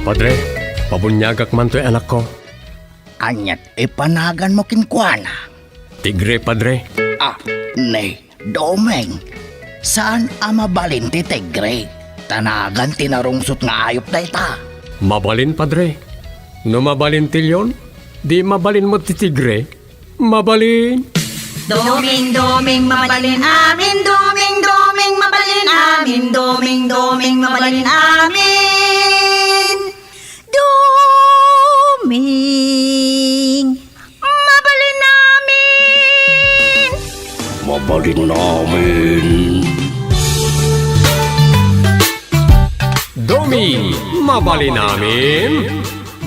Padre, pabunyagak man to'y anak ko. Anyat ipanagan mo kinkwana. Tigre, Padre. Nay, Domeng. Saan mabalin ti Tigre? Tanagan tinarungsot nga ayop na ita. Mabalin, Padre. No mabalin tilyon, di mabalin mo ti Tigre. Mabalin. Doming, doming, mabalin amin. Doming, doming, mabalin amin. Doming, doming, mabalin amin. Doming, mabalin amin. Mabalin namin. Domi, mabalin namin.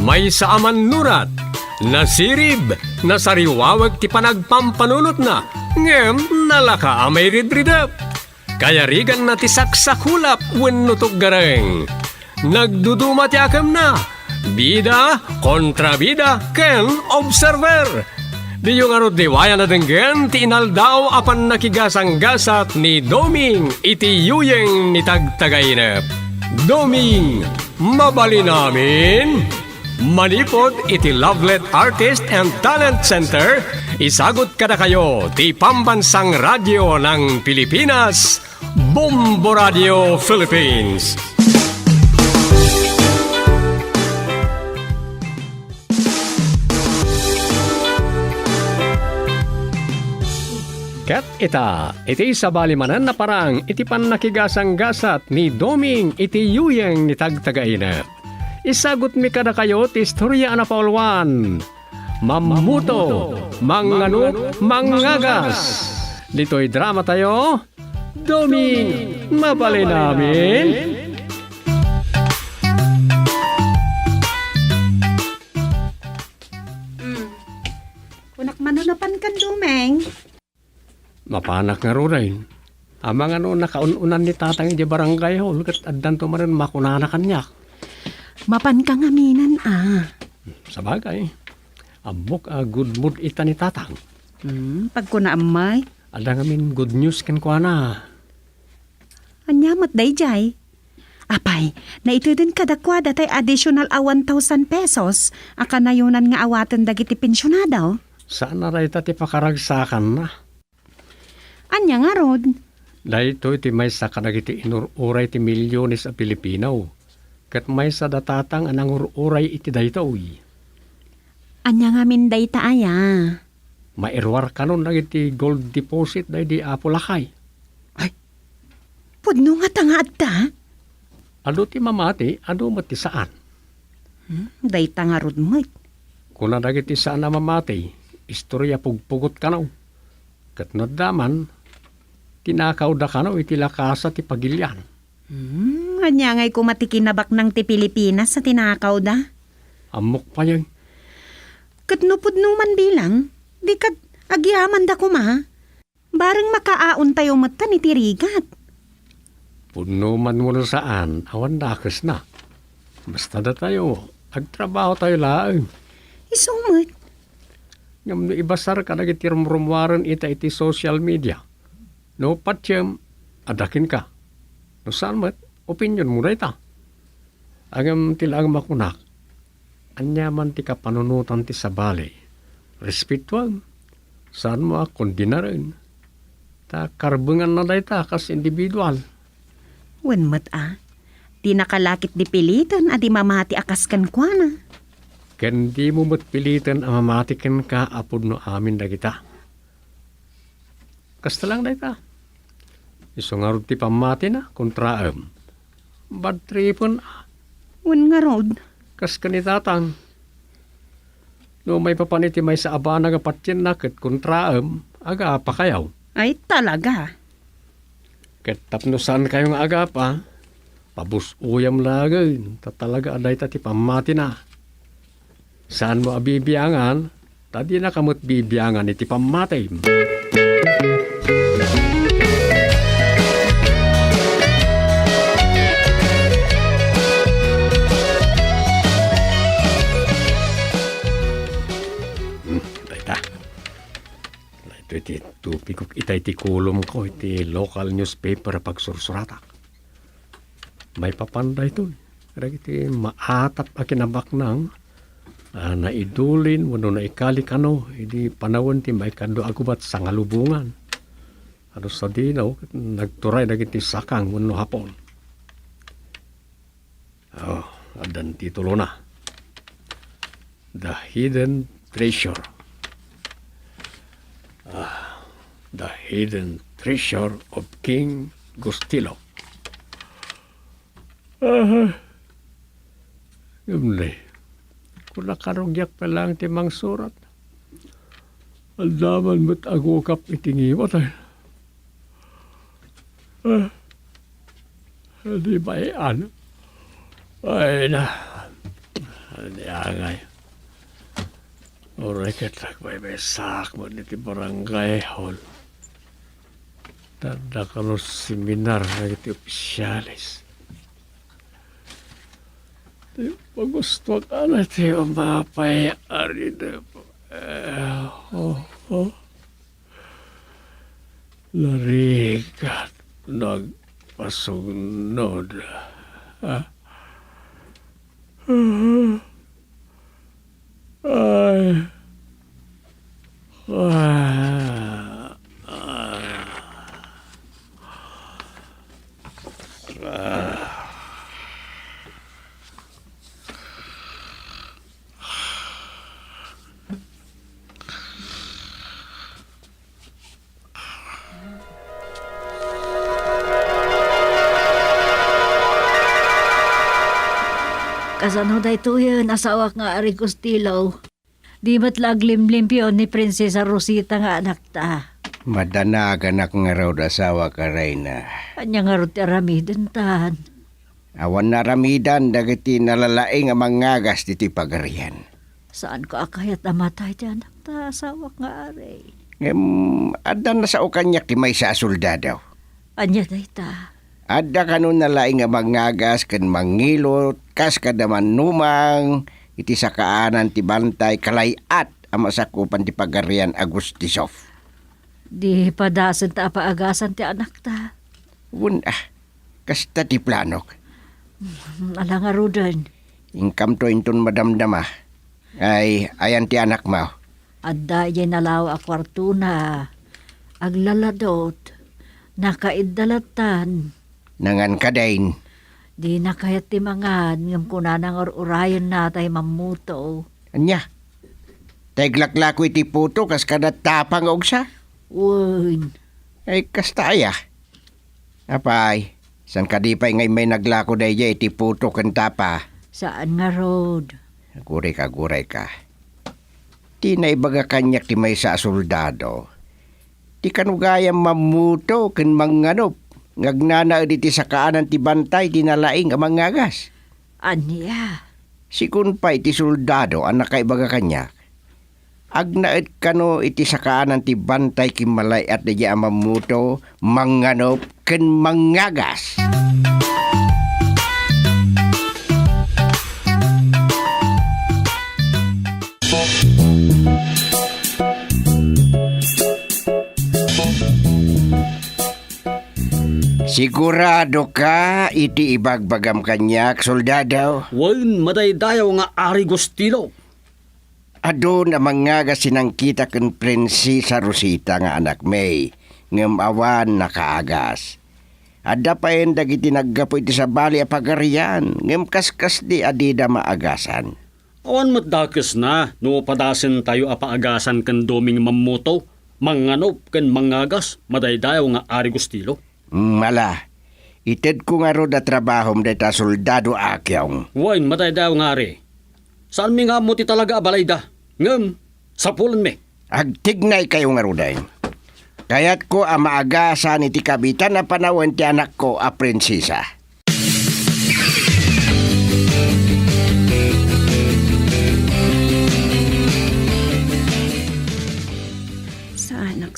May saaman nurat, nasirib, nasariwawag ti panagpampanunot na, ngem nalaka amay ridridap. Kaya rigan na ti saksakulap wenno gareng. Nagduduma ti akam na, bida kontra bida ken observer. Di yung arod diwaya na denggen ti inaldaw apan nakigasang-gasat ni Doming iti yuyeng ni tagtagainep. Doming, mabalin namin. Manipod iti Lovelet Artist and Talent Center, isagot kada kayo ti pambansang radyo ng Pilipinas, Bombo Radio Philippines. Ket iti sa balimanan na parang iti pan nakigasang-gasat ni Doming iti yuyeng ni tagtagainep. Isagot mi kada kayo ti istorya na paulwan. Mamuto, manganuk, mangagas. Dito'y drama tayo. Doming, mabalin namin. Kunak manunapan kan, Domeng. Mapanak nga ruray. Amang nakaununan ni tatang di barangay hall kat addan to marin makunana kanyak. Mapan kang aminan, Sabagay, abok good mood ita ni tatang. Pag ko na amay, Ada ngamin good news ken kwa na. anyamot day jay. Apay, na ito din kadakwada tay additional 1,000 pesos. Akanayunan nga awatan dagiti pensyonadaw. Saan na ray ti pakaragsakan na? Anya nga rod. Dahito iti may sa kanagiti inururay ti milyones a Pilipinaw. Kat may sa datatang anang ururay iti dayto uy. Anya nga min day taaya. Mairwar kanon nagiti gold deposit day di Apulakay. Pudno nga tangaad ta. Ado ti mamati, ado mati saan? Day tangarod mo. Kuna dagiti saan na mamati, istorya pugpugot kanaw. Kat nadaman, tinakaw da kanaw iti lakasa ti pagilyan. Anya nga'y kumatikinabak ng ti Pilipinas sa tinakaw da. Amok pa yan. Katnupudno man bilang, di kat agyaman da kuma. Barang makaaon tayo mata ni tirigat. Puno man mo na saan, awan dakas na. Basta na tayo, agtrabaho tayo laang. Isumot. Ngam no ibasar ka nagitirumrumwaran iti social media. No patyem, adakin ka. No saan mat, opinion mo na ita. Agam tilang makunak. Anya man ti kapanunutan ti sabali. Respetuan. Saan mo akong dinarin. Ta karbungan na dayta kas individual. Wen mat di nakalakit di pilitan at di mamati akaskan kwa na. Ken di mo matpilitan ang mamatiken ka apod no amin dagita. Kasta lang dayta. Isungarod ti pamati na kontraem. Bad tripon Wen nga rod. kas kanitatang. No may papaniti may sa aba nga patyen na ket kontraem aga pa kayaw. Ay talaga. Ket tapnosan kayong aga pa. Pabus uyam lagay. Tatalaga aday ti pamati na. Saan mo abibiyangan? Tadi na kamot bibiyangan iti pamati. Iti tupik itay ti kulom ko iti local newspaper pagsursuratak. May papanda ito. kadagiti maatap a kinabak nang naidulin wano na ikali kano idi panawon ti maikando agubat sa ngalubungan. Ano sa dinaw nagturay dagiti sakang wano hapon. Adan titulo na. The Hidden Treasure. The Hidden Treasure of King Gustilo. Yumli. Kung nakarugyak pa lang timang surat. Aldaman mo't agukap itingiwat ay. Di ba ano? Ay na. Di angay. Oray katak may besak mo niti barangay hall. Tanda ka no seminar na iti opisyalis. Magusto ka na tayo mapayari na po. Larigat nagpasunod. Ay. Kasano da ito yan, asawa nga Ari Costello. Di matlag limlimpyo ni Prinsesa Rosita nga anak ta. Madanagan ako nga raw asawa ka Reyna. Kanya nga rin aramidan tan. Awan na ramidan dagiti nalalaing nga mangagas diti pagarian. Saan ko akayat namatay di anak ta, asawa nga Ari. Adan na sa ukanyak ti may sa soldado. Anya da ita. Adda kanon nalaing nga mangagas ken mangilot kas kadaman numang iti sakaanan ti bantay kalayat ang masakupan ti pagarian Agustisov. Di padasan ta paagasan ti anak ta. Kasta ti planok. Ala nga rudan. Ingkam to inton madamdama. Ay, ayan ti anak mo. Adda yan nalaw a kwarto na. Aglaladot. Nakaidalatan. Nangan kadain. Di na kayat ti mangan ngam kunanang urayan na tay mamuto. Anya? Taglaklako iti puto kas kada tapang og sa? Uy, Ay kasta aya. Apay, san kadipay ngay may naglako daya iti puto ken tapa. saan nga road? Guray ka. Di na ibaga kanyak ti may sa soldado. Di kanugayang mamuto ken manganop. Ngagnana iti sa kaanan ti bantay ti nalaing ang mangagas. Anya? Sikun pa iti soldado ang nakaibaga kanyak. Agnaet kano iti sa kaanan ti bantay kimalay at di mamuto, manganop ken mangagas. Sigurado ka iti ibagbagam kanyak, soldado? Wain madaydayaw nga Ari Gustilo. Adun ang mga sinangkita ken Prinsesa Rosita nga anak May, ngem awan nakaagas. Adda pa en dagiti naggapo iti sa bali a pagarian, ngem kaskas di adida maagasan. Awan matdakes na, no padasin tayo apaagasan ken doming mamuto, manganop ken mangagas, madaydayaw nga Ari Gustilo. Mala, ited ko nga ro da trabahom deta soldado akyong. Wain madaydayaw nga Ari. Saan mi nga mo ti talaga abalayda? Ngem, sapulan mi. Agtignay kayo nga ro dayon. Kayat ko ang maagasan iti kabitan na panawin ti anak ko a prinsesa.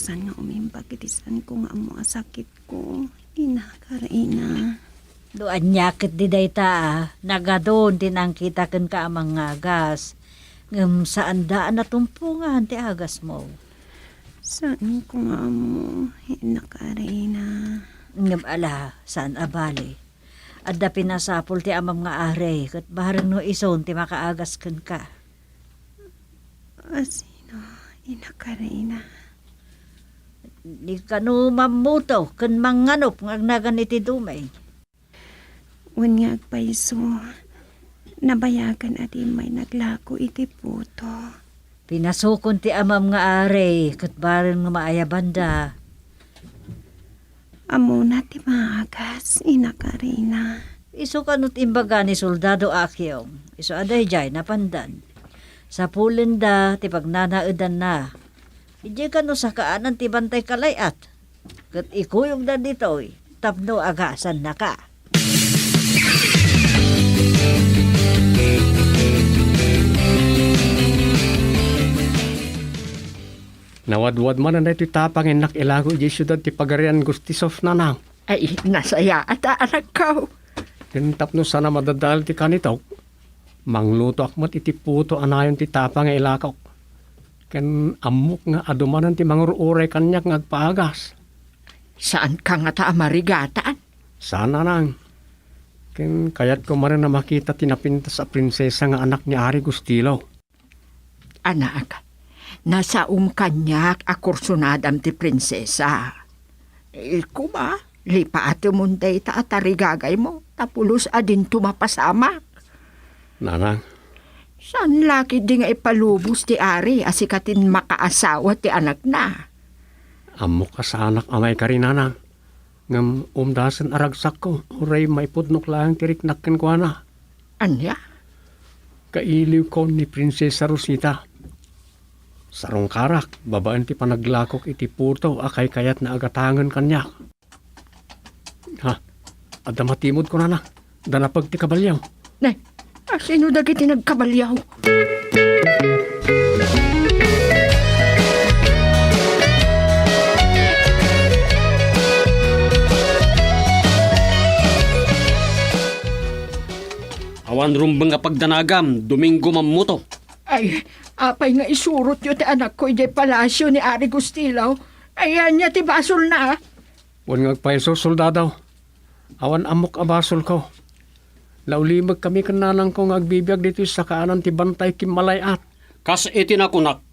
Saan nga umimbag itisan ko nga ang mga sakit ko. Inakaraina. Doan nyakit di dayta, nagadon tinang kita ken ka amang agas. Ngem saan daan natumpungan ti agas mo? Saan ko nga mo inakaraina. Ngem ala, saan abali? Adda pinasapol ti amam nga are, kat baharang no ison ti makaagas kan ka. Asino, Ina Karina. Di ka no mamuto, kan manganop ng agnagan iti dumay. Wen nga agpaiso, nabayagan ati may naglako iti puto. Pinasukon ti amam nga are, kat baharang nga maayabanda. Amo na ti maagas, Ina Karina. Iso kanut imbaga ni soldado akyong. Iso aday jay napandan. Sa pulinda ti pagnanaudan na. Ije kano sa kaanan ti bantay kalayat. Kat ikuyog na ditoy, tapno agasan na ka. Nawadwad man na iti tapang enak ilago iti syudad ti pagarian Gustisof nanang. Ay, nasaya ata anak ko. Kintap no sana madadal ti kanitok. Mangluto akmat iti puto anayon ti tapang ilakaw. Ken amok nga adumanan ti mangururay kanyak nga agpaagas. Saan ka nga ta amarigatan? Sana nang. Ken kayat ko man na makita tinapinta sa prinsesa nga anak ni Ari Gustilo. Anak, nasa kanyak akursunadam ti prinsesa. Iko ba? Lipaate munday ta atarigagay mo, tapulos adin tumapasamak. Nanang, Saan laki di nga ipalubos ti Ari asikatin makaasawa ti anak na? amok ka sa anak amay ka rin nanang. Ngam umdasan aragsak ko, uray maipudnok lang tiriknakin ko na. Anya? Kailiw ko ni Prinsesa Rosita. Sarong karak, babaan ti panaglakok iti puto akay kayat na agatangan kanya. Ha, adda matimod ko na. Danapag ti kabalyaw. Nay, sino dagiti nagkabalyaw? Awan rumbang nga pagdanagam, Domingo Mamuto. Ay, apay nga isurot yun ti anak ko iti palasyo ni Ari Gustilaw. Ayan niya ti basol na. Huwag ngagpaiso, soldadaw. Awan amok abasol ko. Laulimag kami kananang ko ngagbibiyag dito sa kaanan ti bantay kimalayat. Kas iti na kunak.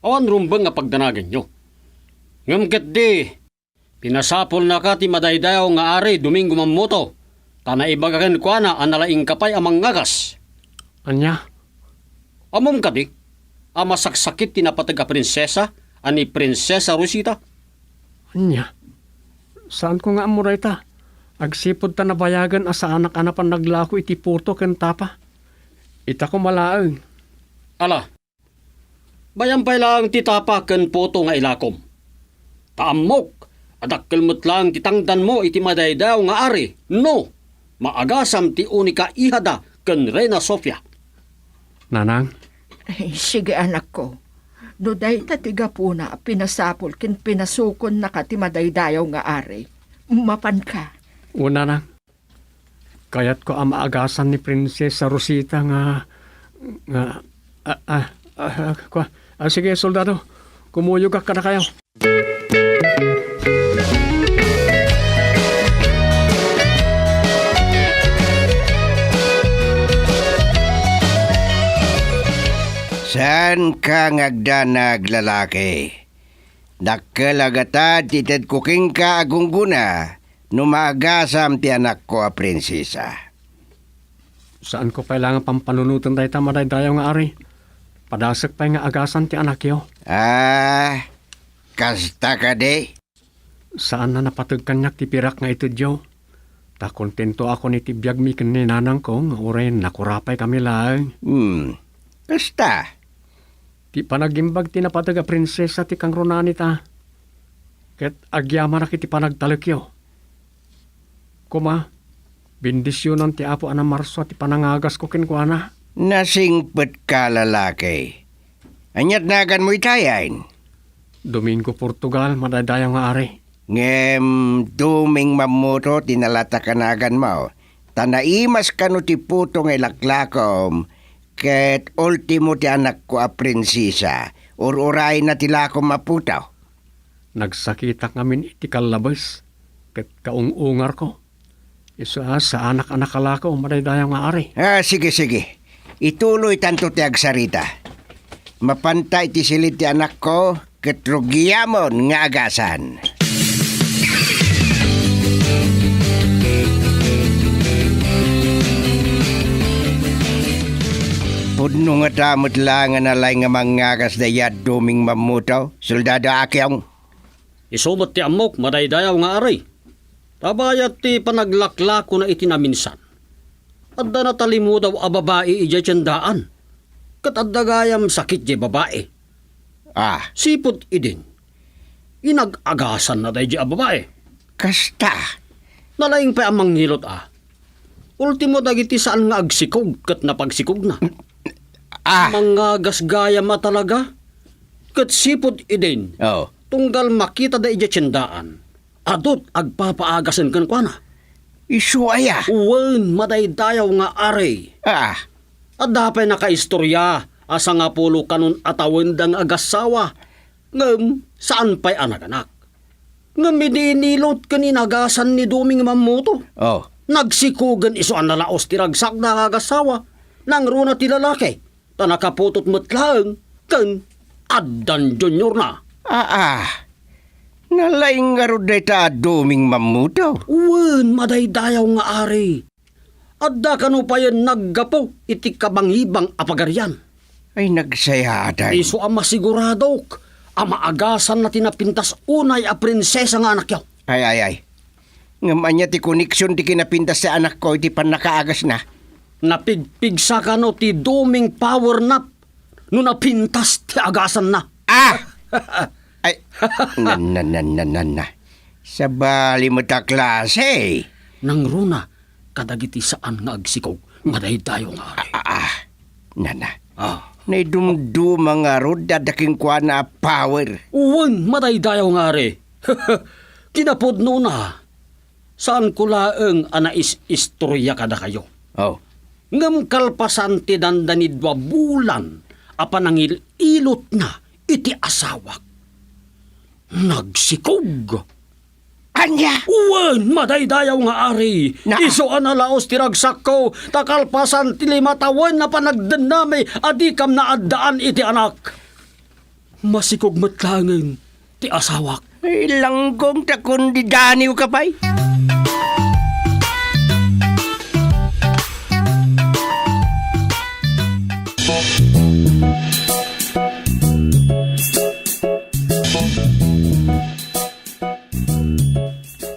Awan rumbang nga pagdanagan nyo. Ngamket di, pinasapol na ka ti madaydayaw nga ari Domingo Mamuto. Tana ibagakan ko na analaing kapay amang ngagas. Anya? Amom ka di, amasaksakit tinapataga prinsesa, ani Prinsesa Rosita. Anya? Saan ko nga amuray ta? Agsipod ta nabayagan asa anak-anapan naglako iti puto ken tapa. Ita ko malaang. Ala, bayan pa lang titapa ken poto nga ilakom. Taamok, adakkelmot lang titangdan mo iti madaydaw nga ari. No, maagasam ti unika ihada ken Reina Sofia. Nanang, Ay, sige anak ko. Duday ta tiga po na pinasapol kin pinasukon na ka ti madaydayaw nga ari. Mapan ka. una na. Kayat ko ang maagasan ni Prinsesa Rosita nga sige, soldado. Kumuyog ka na kayo. Saan ka ngagdanag lalaki? Dakkalagata tited kuking ka agungguna numaagasam ti anak ko a prinsesa. Saan ko kailangan pampanunutan tayo tamadaydayaw nga ari? Padasag pa nga agasan ti anak yo. Kasta ka de? Saan na napatag kanyak ti pirak nga ito Diyo? Ta kontento ako ni ti biyag mi kaninanang ko nga oray nakurapay kami lang. Kasta? Ti panagimbag ti napatag a prinsesa ti kang runani ta. Ket agyama na kiti panagtalekyo. Kuma, bendisyonan ti apo ana Marso ti panangagas ko kinkwana. Nasingpet ka lalaki. Anyat nagan mo itayain. Domingo Portugal, madaydayaw nga ari. Ngem duming mamuto tinalata kanagan mo. Tanaimas kanu ti puto nga ilaklakom. Ket ultimo ti anak ko a prinsesa. Ururay na tilakom maputaw. Nagsakitak ngamin iti kalabas. Ket kaungungar ko. Isa sa anak-anak kalakaw, madaydayaw nga ari. Sige, sige. Ituloy tanto ti agsarita. Mapantay ti silid ti anak ko, katrugiyamon nga agasan. Pudno nga tamot lang nga nalay nga mangagas da yad duming mamutaw, Soldado Akyong. Isumot ti amok, madaydayaw nga ari. Tabayat ti panaglaklako na itinaminsan. Adda na talimu daw a babae ija tiyandaan. Kat adda gayam sakit di babae. Sipot idin. Inag-agasan na day di a babae. Kasta. Nalaing pa amang ngilot Ultimo dagiti saan nga agsikog kat napagsikog na. Mga gasgayam talaga. Kat sipot idin. Tunggal makita da ija tiyandaan. Adot agpapaagasan kan kwa na. Isuaya. Uwan, madaydayaw nga ari. Adapay nakaistorya, asa nga pulo kanon atawin dang agasawa. Ngam, saan pa'y anak-anak? Ngam, idinilot kaninagasan ni Duming Mamuto. Nagsikugan iso ang nalaos tiragsak na agasawa. Nang runa ti lalaki, tanakaputot matlang, kan Addan Junior na. Nalaing nga ron ta Duming Mamuto. Uwan, madaydayaw nga ari. Adda kano pa yan naggapo, iti kabangibang apagarian. Ay nagsaya aday. Iso ang masiguradok, ang maagasan na tinapintas unay a prinsesa nga anak yaw. Ay. Ngamanya ti koneksyon ti kinapintas sa anak ko, iti pan nakaagas na. Napigpigsa ka no ti Duming power nap, no napintas ti agasan na. Ay, na. Sa bali mo ta klase. Nang runa, kadagiti saan nga agsikog, madaydayo nga ari. Nana. Naidumduma nga ro, dadaking kwa na power. Uwan, madaydayo nga ari. Kinapod no na. Saan ko laeng istorya kada kayo? Ngam kalpasan ti dandanidwa bulan, apanangil ilot na iti asawak. Nagsikog. Anya? Uwan, madaydayaw nga ari. Iso analaos tiragsak ko, takalpasan ti 5 taon na panagdanami, adikam na addaan iti anak. Masikog matlangen ti asawak. Ay, langgong takon di daniw ka pa'y.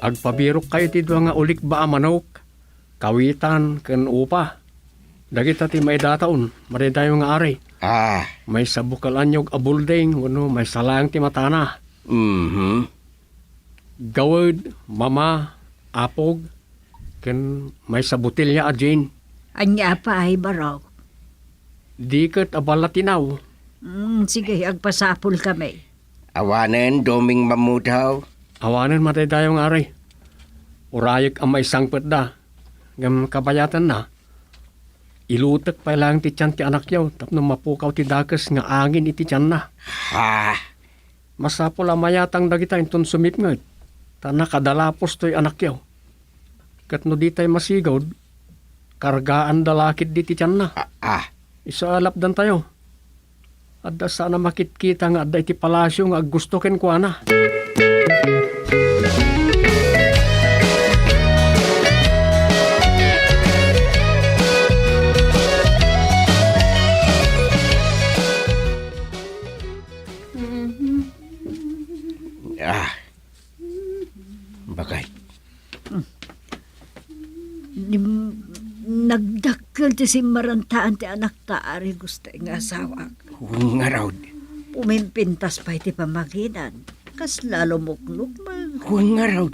Agpabirok kayo ti nga ulik ba manok, kawitan, ken upa. Dagita ti may dataon, madaydayo nga ari. May sabukal anyog abulding, may salang ti matana. Gawad, mama, apog, ken may sabutilya a Jane. Anya pa ay baraw. Di kat abala tinaw. Sige, agpasapul kami. Awanen, Duming Mamutaw. Awanan madaydayo nga ari. Urayag ang may sangpet da. Ngam kabayatan na. Ilutek pa lang ti tiyan ti anak yaw. Tapno mapukaw ti dakas nga angin iti tiyan na. Masapol amayatang dagita inton sumipngad. Tana kadalapos to'y anak yaw. Kat no di tayo masigaw, kargaan dalakit di ti tiyan na. Isaalap dan tayo. Adda sana makitkita nga adda iti palasyo nga gusto ken kwa na. Bagay. Nagdakkel ti simarantaan ti anak taari gusto nga asawa. Huwag nga raw. Pumimpintas pa iti pamaginan. Kas lalo muklog Huwag nga raw.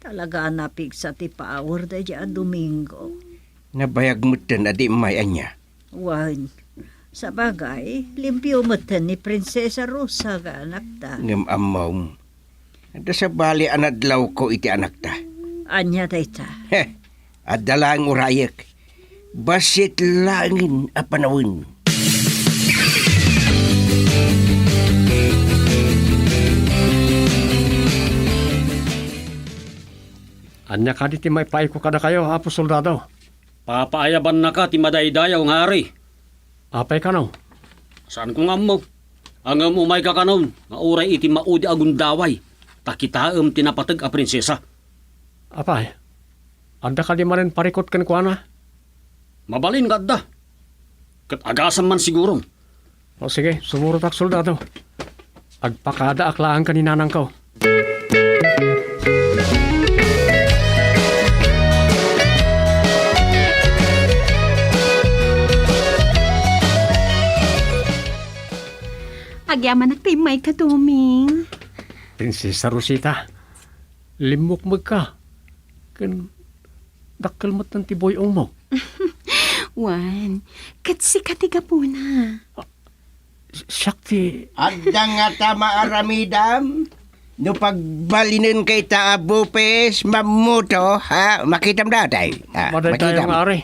Talaga napigsa ti power da dyan Domingo. Nabayag mo tan adi may anya. Wan. Sa bagay, limpyo mo tan ni Prinsesa Rosa ga anak ta. Ngam amaw. Ada sa bali anadlaw ko iti anak ta. Anya dayta. Adalang urayak. Basit langin a panawin. Anya ka di ti may paiko kada kayo, Apo Soldado. Papaayaban na ka ti madaydayaw nga ari. Apay ka no? Saan ko nga mo? Ang umay ka kanon, nga uray iti maudi agundaway. Takitaam tinapatag a prinsesa. Apay, anda ka di manin parikot kan kuana? Mabalin ka da. Kat agasan man siguro. O sige, sumurot ak soldado. Agpakada aklaan ka ni nanang ko. Agyaman nagtimay ka, Doming. Prinsesa Rosita, limukmag ka. Kan dakkelmat ng tiboyong mo. Wan, katsi katiga po na. Sakti, Adda nga tama aramidam. No pagbalinin kay Taabo Pes, mamuto, ha? Makitam datay. Ha? maday tayo nga ari.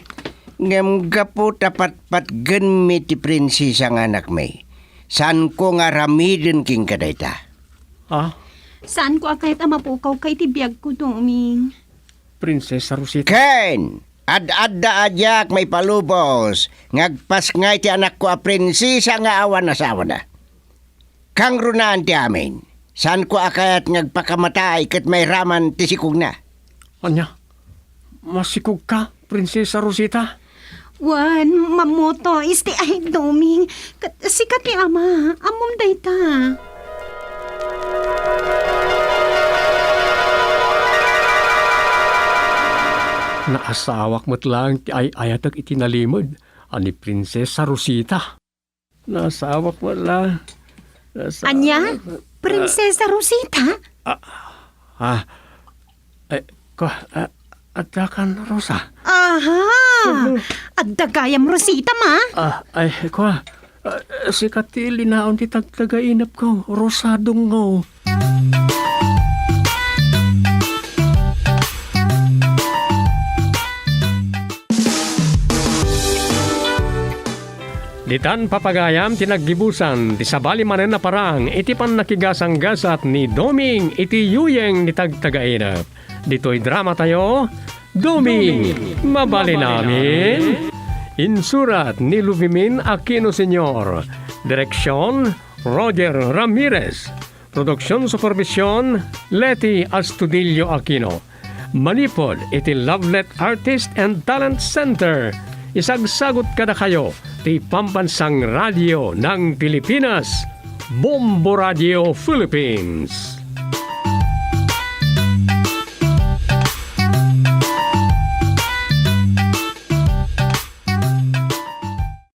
Ngem gapo tapat pat genmi ti prinsesa nga anak may. San ko nga ramidin king kadayta. Ah, Saan ko akayat amapukaw kay tibiyag ko, Doming? Prinsesa Rosita. Ken! Ad-adda adyak may palubos. Ngagpas ngay ti anak ko a prinsesa nga awan na sawa na. Kang runaan ti amin. San ko akayat ngagpakamatay kat may raman ti sikog na. Anya, masikog ka, Prinsesa Rosita? Wan, mamoto, isti ay Doming. Sikat ni ama, amom dayta. Naasawak mo't lang ti ay ayatag itinalimod ani Prinsesa Rosita. Nasawak mo lang. Anya? Prinsesa Rosita? Adakan Rosa. Aha! At dagayam Rosita, ma? Si Katili naon ti tagtagainap ko, Rosadong ngo. Ditan papagayam tinaggibusan ti sabali manen na parang iti pan nakigasang-gasat ni Doming iti yuyeng ni tagtagainap. Dito'y drama tayo, Doming, mabali namin. Insurat ni Luvimin Aquino Sr. Direksyon, Roger Ramirez. Produksyon Supervisyon, Leti Astudillo Aquino. Manipod iti Lovelet Artist and Talent Center. Isagsagot kada kayo ti Pambansang Radio ng Pilipinas, Bombo Radio Philippines.